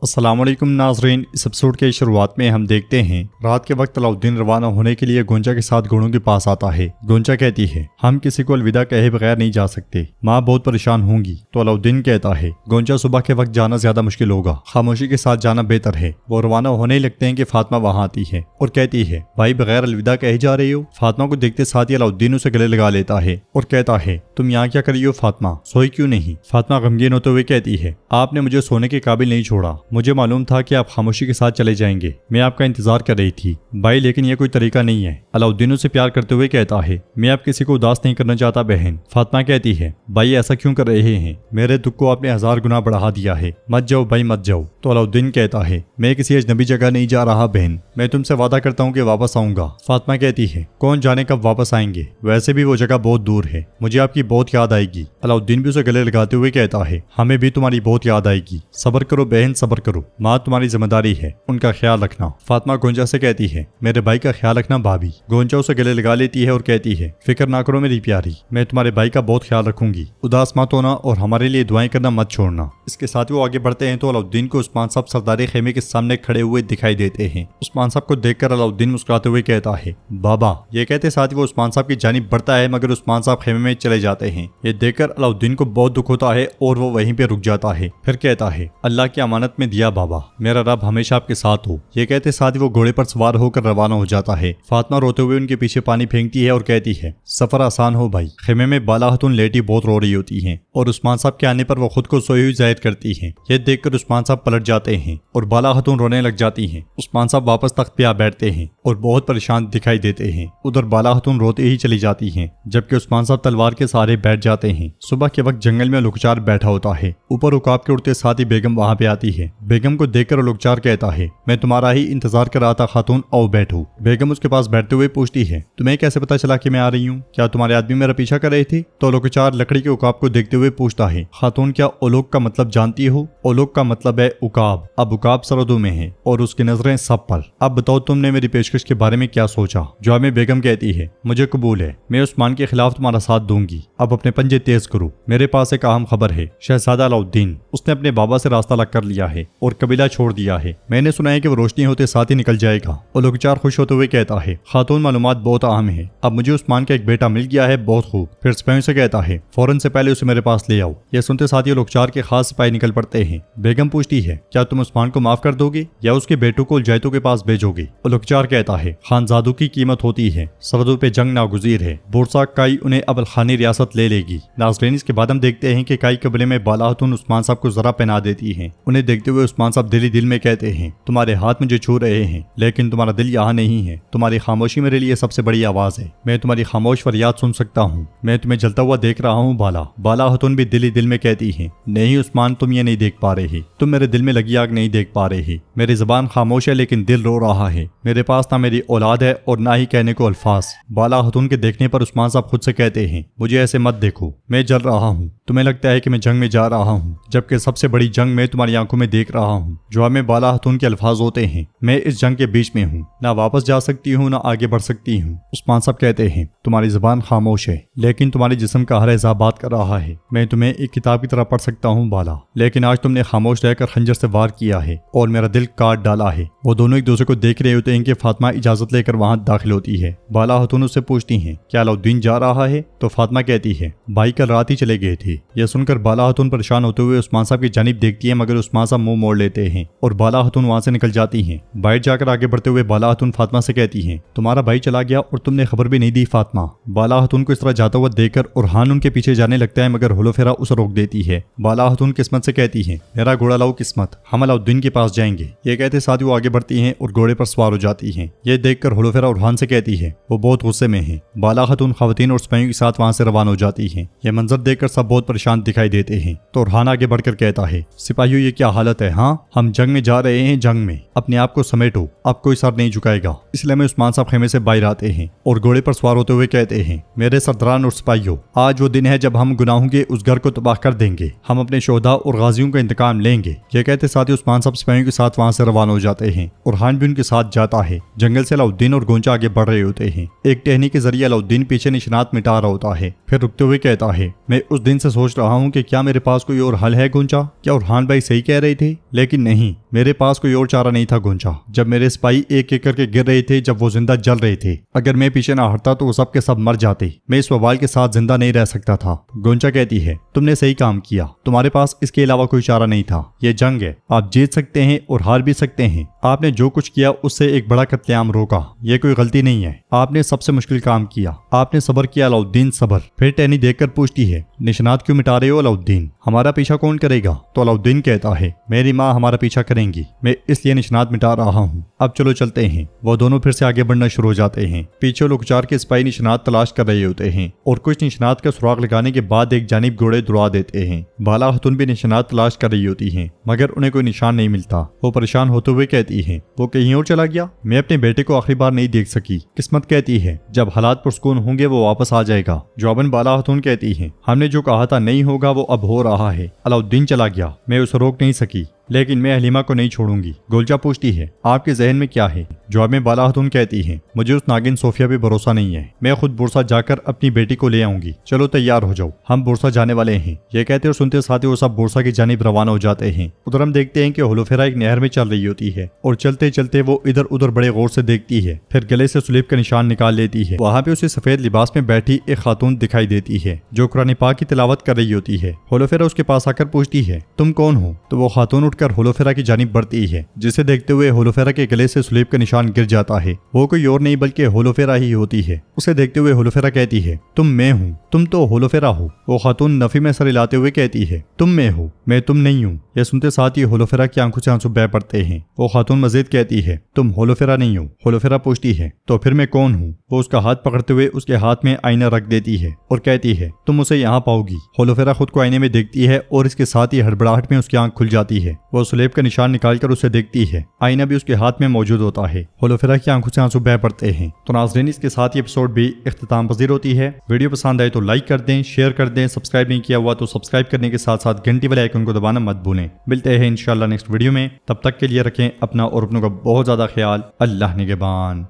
अस्सलामुअलैकुम नाज़रीन, इस एपिसोड के शुरुआत में हम देखते हैं रात के वक्त अलाउद्दीन रवाना होने के लिए गोंचा के साथ घोड़ों के पास आता है। गोंचा कहती है हम किसी को अलविदा कहे बगैर नहीं जा सकते, माँ बहुत परेशान होंगी। तो अलाउद्दीन कहता है गोंचा सुबह के वक्त जाना ज्यादा मुश्किल होगा, खामोशी के साथ जाना बेहतर है। वो रवाना होने ही लगते हैं कि फातिमा वहाँ आती है और कहती है भाई बगैर अलविदा कहे जा रही हो। फातिमा को देखते साथ ही अलाउद्दीन उसे गले लगा लेता है और कहता है तुम यहाँ क्या कर रही हो फातिमा, सोई क्यों नहीं। फातिमा गमगीन होते हुए कहती है आपने मुझे सोने के काबिल नहीं छोड़ा, मुझे मालूम था कि आप खामोशी के साथ चले जाएंगे, मैं आपका इंतजार कर रही थी भाई, लेकिन यह कोई तरीका नहीं है। अलाउद्दीन उसे प्यार करते हुए कहता है मैं आप किसी को उदास नहीं करना चाहता बहन। फातिमा कहती है भाई ऐसा क्यों कर रहे हैं, मेरे दुख को आपने 1000 गुना बढ़ा दिया है, मत जाओ भाई मत जाओ। तो अलाउद्दीन कहता है मैं किसी अजनबी जगह नहीं जा रहा बहन, मैं तुमसे वादा करता हूँ कि वापस आऊंगा। फातिमा कहती है कौन जाने कब वापस आएंगे, वैसे भी वो जगह बहुत दूर है, मुझे आपकी बहुत याद आएगी। अलाउद्दीन भी उसे गले लगाते हुए कहता है हमें भी तुम्हारी बहुत याद आएगी, सब्र करो बहन सब्र करो, माँ तुम्हारी जिम्मेदारी है, उनका ख्याल रखना। फातिमा गोंचा से कहती है मेरे भाई का ख्याल रखना भाभी। गोंचा उसे गले लगा लेती है और कहती है फिक्र ना करो मेरी प्यारी, मैं तुम्हारे भाई का बहुत ख्याल रखूंगी, उदास मत होना और हमारे लिए दुआएं करना मत छोड़ना। इसके साथ ही वो आगे बढ़ते हैं तो अलाउद्दीन को उस्मान साहब सरदारी खेमे के सामने खड़े हुए दिखाई देते हैं। उस्मान साहब को देखकर अलाउद्दीन मुस्कुराते हुए कहता है बाबा। ये कहते साथ ही वो उस्मान साहब की जानिब बढ़ता है, मगर उस्मान साहब खेमे में चले जाते हैं। ये देखकर अलाउद्दीन को बहुत दुख होता है और वो वहीं पे रुक जाता है। फिर कहता है अल्लाह की अमानत में दिया बाबा, मेरा रब हमेशा आपके साथ हो। ये कहते साथ ही वो घोड़े पर सवार होकर रवाना हो जाता है। फातिमा रोते हुए उनके पीछे पानी फेंकती है और कहती है सफर आसान हो भाई। खेमे में बाला खतून लेटी बहुत रो रही होती हैं और उस्मान साहब के आने पर वो खुद को सोई हुई जाहिर करती हैं। ये देखकर उस्मान साहब पलट जाते हैं और बाला खतून रोने लग जाती हैं। उस्मान साहब वापस तख्त पे आ बैठते हैं और बहुत परेशान दिखाई देते हैं। उधर बाला खतून रोते ही चली जाती हैं, जबकि उस्मान साहब तलवार के सहारे बैठ जाते हैं। सुबह के वक्त जंगल में लुकचार बैठा होता है, ऊपर उकाब के उड़ते साथ ही बेगम वहां पे आती है। बेगम को देखकर लुकचार कहता है मैं तुम्हारा ही इंतजार कर रहा था खातून, आओ बैठो। बेगम उसके पास बैठते हुए पूछती है तुम्हें कैसे पता चला कि मैं आ रही हूँ, क्या तुम्हारे आदमी मेरा पीछा कर रहे थे। तो लुकचार लकड़ी के उकाब को देखते हुए पूछता है खातून क्या ओलोक का मतलब जानती हो। ओलोक का मतलब है उकाब। अब उकाब सरहदों में है और उसकी नजरें सब पर। अब बताओ तुमने मेरी पेशकश के बारे में क्या सोचा। जवाब में बेगम कहती है मुझे कबूल है, मैं उस्मान के खिलाफ तुम्हारा साथ दूंगी, अब अपने पंजे तेज करो। मेरे पास एक अहम खबर है, शहजादा अलाउद्दीन उसने अपने बाबा से रास्ता अलग कर लिया है और कबीला छोड़ दिया है। मैंने सुना है कि वो रोशनी होते साथ ही निकल जाएगा। और लुकचार खुश होते हुए कहता है खातून मालूमात बहुत अहम है, अब मुझे उस्मान का एक बेटा मिल गया है, बहुत खूब। फिर सिपाहियों से कहता है फौरन से पहले उसे मेरे पास ले आओ। यह सुनते साथ ही लुकचार के खास सिपाही निकल पड़ते हैं। बेगम पूछती है क्या तुम उस्मान को माफ कर दोगे या उसके बेटों को उलजायतों के पास भेजोगे। और लुकचार कहता है खानजादों की कीमत होती है, सरहदों पे जंग नागुजीर है, बोरसा काई उन्हें अबल खानी रियासत ले लेगी। नाज़रीन इसके बाद हम देखते हैं कि काई कबीले में बाला खतून उस्मान साहब को जरा पहना देती है। उन्हें देखते हुए उस्मान साहब दिल ही दिल में कहते हैं तुम्हारे हाथ मुझे छू रहे हैं, लेकिन तुम्हारा दिल यहाँ नहीं है, तुम्हारी खामोशी मेरे लिए सबसे बड़ी आवाज है, मैं तुम्हारी खामोश फरियाद सुन सकता हूँ, मैं तुम्हें जलता हुआ देख रहा हूँ बाला। बाला खतून भी दिल ही दिल में कहती है नहीं उस्मान तुम ये नहीं देख पा रहे, तुम मेरे दिल में लगी आग नहीं देख पा रहे, मेरी जुबान खामोश है लेकिन दिल रो रहा है, मेरे पास ना मेरी औलाद है और ना ही कहने को अल्फाज। बाला खतून के देखने पर उस्मान साहब खुद से कहते हैं मुझे ऐसे मत देखो, मैं जल रहा हूँ, तुम्हें लगता है कि मैं जंग में जा रहा हूँ, जबकि सबसे बड़ी जंग मैं तुम्हारी आंखों में देख रहा हूँ। जवाब में बाला खतून के अल्फाज होते हैं मैं इस जंग के बीच में हूँ, ना वापस जा सकती हूँ ना आगे बढ़ सकती हूँ। उस्मान साहब कहते हैं तुम्हारी जुबान खामोश है लेकिन तुम्हारे जिस्म का हर एज़ा बात कर रहा है, मैं तुम्हें एक किताब की तरह पढ़ सकता हूँ बाला, लेकिन आज तुमने खामोश रहकर खंजर से वार किया है और मेरा दिल काट डाला है। वो दोनों एक दूसरे को देख रहे होते हैं कि फातिमा इजाजत लेकर वहां दाखिल होती है। बाला खतून उससे पूछती हैं क्या अलाउद्दीन जा रहा है। तो फातिमा कहती है भाई कल रात ही चले गए थे। यह सुनकर बाला खतून परेशान होते हुए उस्मान साहब की जानिब देखती है, मगर उस्मान साहब मुंह मोड़ लेते हैं और बाला खतून वहां से निकल जाती हैं। बाहर जाकर आगे बढ़ते हुए बाला खतून फातिमा से कहती है तुम्हारा भाई चला गया और तुमने खबर भी नहीं दी फातिमा। बाला खतून को इस तरह जाता हुआ देखकर उरहान उनके पीछे जाने लगता है, मगर हुलोफेरा उसे रोक देती है। बाला खतून किस्मत से कहती है मेरा घोड़ा लाओ किस्मत, हम अलाउद्दीन के पास जाएंगे। ये कहते साथ ही वो आगे बढ़ती हैं और घोड़े पर सवार हो जाती हैं। ये देखकर हुलोफेरा उरहान से कहती है वो बहुत गुस्से में है। बाला खतून खवातीन और सिपाहियों के साथ वहां से रवाना हो जाती हैं। यह मंजर देखकर सब बहुत परेशान दिखाई देते हैं। तो उरहान आगे बढ़कर कहता है सिपाहियों ये क्या हालत है, हाँ हम जंग में जा रहे हैं, जंग में अपने आप को समेटो, अब कोई सर नहीं झुकाएगा। इसलिए में उस्मान साहब खेमे से बाहर आते हैं और घोड़े पर सवार होते हुए कहते हैं मेरे सरदारान और सिपाहियों आज वो दिन है जब हम गुनाहों के उस घर को तबाह कर देंगे, हम अपने शोहदा और गाजियों का इंतकाम लेंगे। ये कहते साथ ही उस्मान साहब सिपाहियों के साथ वहां से रवाना हो जाते हैं। उरहान भी उनके साथ जाता है। जंगल से अलाउद्दीन और गोंचा आगे बढ़ रहे होते हैं। एक टहनी के जरिए अलाउद्दीन पीछे निशानात मिटा रहा होता है। फिर रुकते हुए कहता है मैं उस दिन से सोच रहा हूँ कि क्या मेरे पास कोई और हल है गोंचा। क्या उरहान भाई सही कह रहे थे, थे, लेकिन नहीं, मेरे पास कोई और चारा नहीं था गोंचा। जब मेरे सिपाही एक एक करके गिर रहे थे, जब वो जिंदा जल रहे थे, अगर मैं पीछे ना हटता तो वो सब के सब मर जाते। मैं इस वबाल के साथ जिंदा नहीं रह सकता था। गोंचा कहती है, तुमने सही काम किया, तुम्हारे पास इसके अलावा कोई चारा नहीं था। ये जंग है, आप जीत सकते हैं और हार भी सकते हैं। आपने जो कुछ किया उससे एक बड़ा कत्लेआम रोका, ये कोई गलती नहीं है। आपने सबसे मुश्किल काम किया, आपने सब्र किया अलाउद्दीन, सब्र। फिर टैनी देखकर पूछती है, निशानात क्यों मिटा रहे हो अलाउद्दीन? हमारा पीछा कौन करेगा? तो अलाउद्दीन कहता है, मेरी माँ हमारा पीछा करेंगी, मैं इसलिए निशानात मिटा रहा हूँ। अब चलो चलते हैं। वो दोनों फिर से आगे बढ़ना शुरू हो जाते हैं। पीछे लोकचार के सिपाही निशानात तलाश कर रहे होते हैं और कुछ निशानात का सुराग लगाने के बाद एक जानिब घोड़े दौड़ा देते हैं। बाला खतून भी निशानात तलाश कर रही होती हैं, मगर उन्हें कोई निशान नहीं मिलता। वो परेशान होते हुए कहती है, वो कहीं और चला गया, मैं अपने बेटे को आखिरी बार नहीं देख सकी। किस्मत कहती है, जब हालात पुरसकून होंगे वो वापस आ जाएगा। जवाबन बाला खतून कहती है, हमने जो कहा था नहीं होगा वो अब हो रहा है। अलाउद्दीन चला गया, मैं उसे रोक नहीं सकी, लेकिन मैं हलीमा को नहीं छोड़ूंगी। गोल्चा पूछती है, आपके जहन में क्या है? जवाब में बाला खतून कहती है, मुझे उस नागिन सोफिया पे भरोसा नहीं है, मैं खुद बुरसा जाकर अपनी बेटी को ले आऊंगी। चलो तैयार हो जाओ, हम बुरसा जाने वाले हैं। ये कहते और सुनते साथ ही वो सब बुरसा की जानिब रवाना हो जाते हैं। उधर हम देखते हैं कि होलोफेरा एक नहर में चल रही होती है और चलते चलते वो इधर उधर बड़े गौर से देखती है, फिर गले से सुलीब का निशान निकाल लेती है। वहाँ पे उसे सफेद लिबास में बैठी एक खातून दिखाई देती है जो कुरान पाक की तिलावत कर रही होती है। होलोफेरा उसके पास आकर पूछती है, तुम कौन हो? तो वो खातून उठकर होलोफेरा की जानिब बढ़ती है, जिसे देखते हुए होलोफेरा के गले से सुलीब का निशान गिर जाता है। वो कोई और नहीं बल्कि होलोफेरा ही होती है। उसे देखते हुए होलोफेरा कहती है, तुम मैं हूँ, तुम तो होलोफेरा हो। वो खातून नफी में सर हिलाते हुए कहती है, तुम मैं हो, मैं तुम नहीं हूँ। यह सुनते साथ ही होलोफेरा की आंखों से आंसू बह पड़ते हैं। वो खातून मजीद कहती है, तुम होलोफेरा नहीं हो। होलोफेरा पूछती है, तो फिर मैं कौन हूँ? वो उसका हाथ पकड़ते हुए उसके हाथ में आईना रख देती है और कहती है, तुम उसे यहाँ पाओगी। होलोफेरा खुद को आईने में देखती है और इसके साथ ही हड़बड़ाहट में उसकी आंख खुल जाती है। वो सुलेब का निशान निकालकर उसे देखती है, आईना भी उसके हाथ में मौजूद होता है। होलोफेरा की आंखों से आंसू बह पड़ते हैं। तो नाज़रीन, इसके साथ ही एपिसोड भी इख्तिताम पजीर होती है। वीडियो पसंद आए तो लाइक कर दें, शेयर कर दें, सब्सक्राइब नहीं किया हुआ तो सब्सक्राइब करने के साथ साथ घंटी वाले आइकन को दबाना मत भूलें। मिलते हैं इंशाल्लाह नेक्स्ट वीडियो में, तब तक के लिए रखें अपना और अपनों का बहुत ज्यादा ख्याल। अल्लाह निगहबान।